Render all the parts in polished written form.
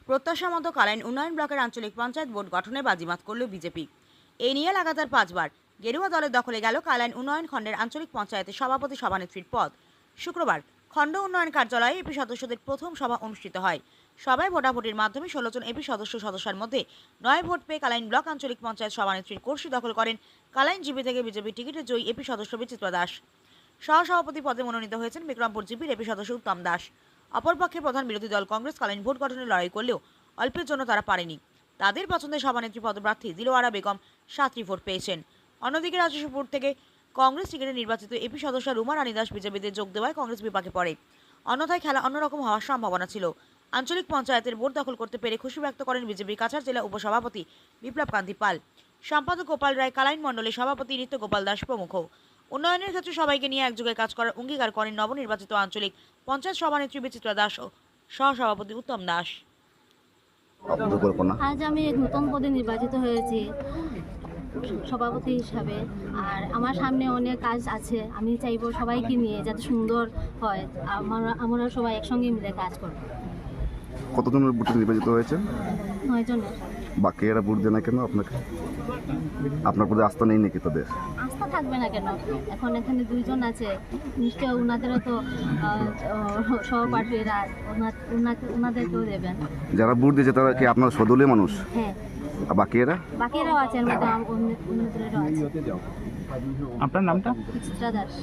প্রত্যাশা মতো কালাইন উন্নয়ন ব্লকের আঞ্চলিক পঞ্চায়েত বোর্ড গঠনে বাজিমাত করল বিজেপি। এই নিয়ে লাগাতার 5 বার গেরুয়া দলের দখলে গেল কালাইন উন্নয়ন খণ্ডের আঞ্চলিক পঞ্চায়েতের সভাপতি সভানেত্রীর পদ। শুক্রবার খণ্ড উন্নয়ন কার্যালয়ে এপি সদস্যদের প্রথম সভা অনুষ্ঠিত হয়। সভায় ভোটাভুটির মাধ্যমে 16 জন এপি সদস্যের মধ্যে 9 ভোট পেয়ে কালাইন ব্লক আঞ্চলিক পঞ্চায়েত সভানেত্রীর কুর্সি দখল করেন কালাইন জিপি থেকে বিজেপি টিকিটে জয়ী এপি সদস্য বিচিত্রা দাস। সহসভাপতি পদে মনোনীত হয়েছেন বিক্রমপুর জিপির এপি সদস্য উত্তম দাস। অপরপক্ষে প্রধান বিরোধী দল কংগ্রেস কালাইন ভোট গঠনে লড়াই করলেও অল্পের জন্য তারা পারেনি। তাদের পছন্দের সভানেত্রী পদপ্রার্থী দিলোয়ারা বেগম 7টি ভোট পেয়েছেন। অন্যদিকে রাজেশপুর থেকে কংগ্রেস টিকিটে নির্বাচিত এপি সদস্য রুমা রানী দাস বিজেপিতে যোগ দেওয়ায় কংগ্রেস বিপাকে পড়ে। অন্যথায় খেলা অন্যরকম হওয়ার সম্ভাবনা ছিল। আঞ্চলিক পঞ্চায়েতের ভোট দখল করতে পেরে খুশি ব্যক্ত করেন বিজেপির কাছাড় জেলা উপসভাপতি বিপ্লব কান্তি পাল, সম্পাদক গোপাল রায়, কালাইন মণ্ডলের সভাপতি নিত্য গোপাল দাস প্রমুখ। উন্নয়নের ক্ষেত্রে সবাইকে নিয়ে একযোগে কাজ করার অঙ্গীকার করেন নবনির্বাচিত আঞ্চলিক পঞ্চায়েত সভানেত্রী বিচিত্রা দাস ও সহসভাপতি উত্তম দাস। আজ আমি নতুন পদে নির্বাচিত হয়েছি সভাপতি হিসাবে, আর আমার সামনে অনেক কাজ আছে। আমি চাইবো সবাইকে নিয়ে যাতে সুন্দর হয়, আমরা সবাই একসঙ্গে মিলে কাজ করব। কতজনের ভোটে নির্বাচিত হয়েছে? 9 জনের। বাকি এরা ভোট দেয় না কেন আপনাকে? আপনার প্রতি আস্থা নেই নাকি তাদের? আস্থা থাকবে না কেন? এখন এখানে 2 জন আছে, নিশ্চয় ওনাদেরও তো সহপাঠীরা, ওনাদেরকেও দেবেন। যারা ভোট দিয়েছে তারা কি আপনার সদলীয় মানুষ? হ্যাঁ। আর বাকিরাও আছে, অন্যদেরও আছে। আপনার নামটা? বিচিত্রা দাস।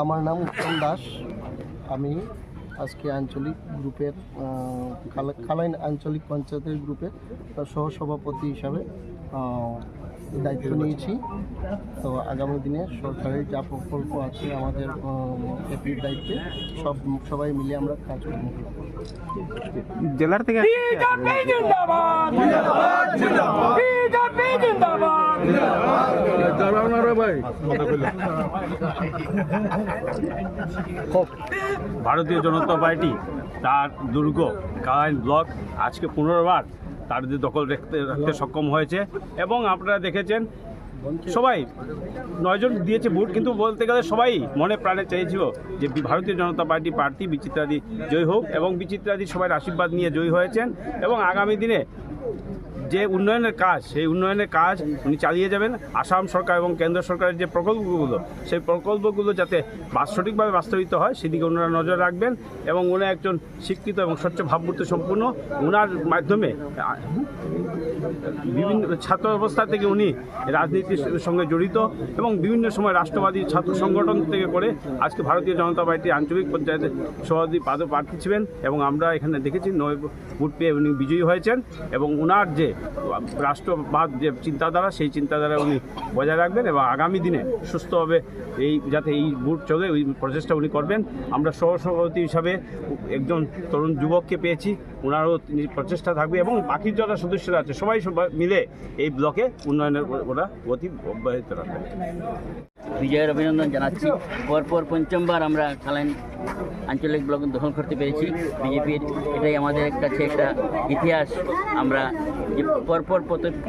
আমার নাম উত্তম দাস। আমি আজকে আঞ্চলিক গ্রুপের কালাইন আঞ্চলিক পঞ্চায়েতের গ্রুপের সহসভাপতি হিসাবে দায়িত্ব নিয়েছি। তো আগামী দিনে সরকারের যা প্রকল্প আছে আমাদের এপির দায়িত্বে সবাই মিলে আমরা কাজ করব। জেলার থেকে ভারতীয় জনতা পার্টি তার দুর্গ কালাইন ব্লক আজকে 15 বার তার দখল রাখতে সক্ষম হয়েছে। এবং আপনারা দেখেছেন সবাই 9 জন দিয়েছে ভোট, কিন্তু বলতে গেলে সবাই মনে প্রাণে চেয়েছিল যে ভারতীয় জনতা পার্টি প্রার্থী বিচিত্রাদি জয়ী হোক, এবং বিচিত্রাদি সবাই আশীর্বাদ নিয়ে জয়ী হয়েছেন। এবং আগামী দিনে যে উন্নয়নের কাজ, সেই উন্নয়নের কাজ উনি চালিয়ে যাবেন। আসাম সরকার এবং কেন্দ্র সরকারের যে প্রকল্পগুলো, সেই প্রকল্পগুলো যাতে সঠিকভাবে বাস্তবিত হয় সেদিকে ওনারা নজর রাখবেন। এবং উনি একজন শিক্ষিত এবং স্বচ্ছ ভাবমূর্তি সম্পূর্ণ। ওনার মাধ্যমে বিভিন্ন ছাত্র অবস্থা থেকে উনি রাজনীতির সঙ্গে জড়িত, এবং বিভিন্ন সময় রাষ্ট্রবাদী ছাত্র সংগঠন থেকে করে আজকে ভারতীয় জনতা পার্টি আঞ্চলিক পঞ্চায়েতের সভাপতি পদপ্রার্থী ছিলেন। এবং আমরা এখানে দেখেছি 9 ভোট পেয়ে উনি বিজয়ী হয়েছেন। এবং ওনার যে রাষ্ট্রবাদ যে চিন্তাধারা, সেই চিন্তাধারা উনি বজায় রাখবেন এবং আগামী দিনে সুস্থভাবে যাতে এই ভোট চলে ওই প্রচেষ্টা উনি করবেন। আমরা সহসভাপতি হিসাবে একজন তরুণ যুবককে পেয়েছি, ওনারও প্রচেষ্টা থাকবে। এবং বাকি যারা সদস্যরা আছে সবাই মিলে এই ব্লকে উন্নয়নের ওরা গতি অব্যাহত রাখবে। বিজয়ের অভিনন্দন জানাচ্ছি। পরপর 5বার আমরা কালাইন আঞ্চলিক ব্লক দখল করতে পেরেছি বিজেপির। এটাই আমাদের কাছে একটা ইতিহাস। আমরা যে পরপর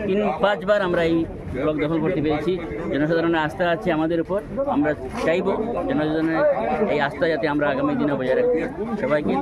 3-5 বার আমরা এই ব্লক দখল করতে পেরেছি। জনসাধারণের আস্থা আছে আমাদের উপর। আমরা চাইব জনসাধারণের এই আস্থা যাতে আমরা আগামী দিনে বজায় রাখি। সবাইকে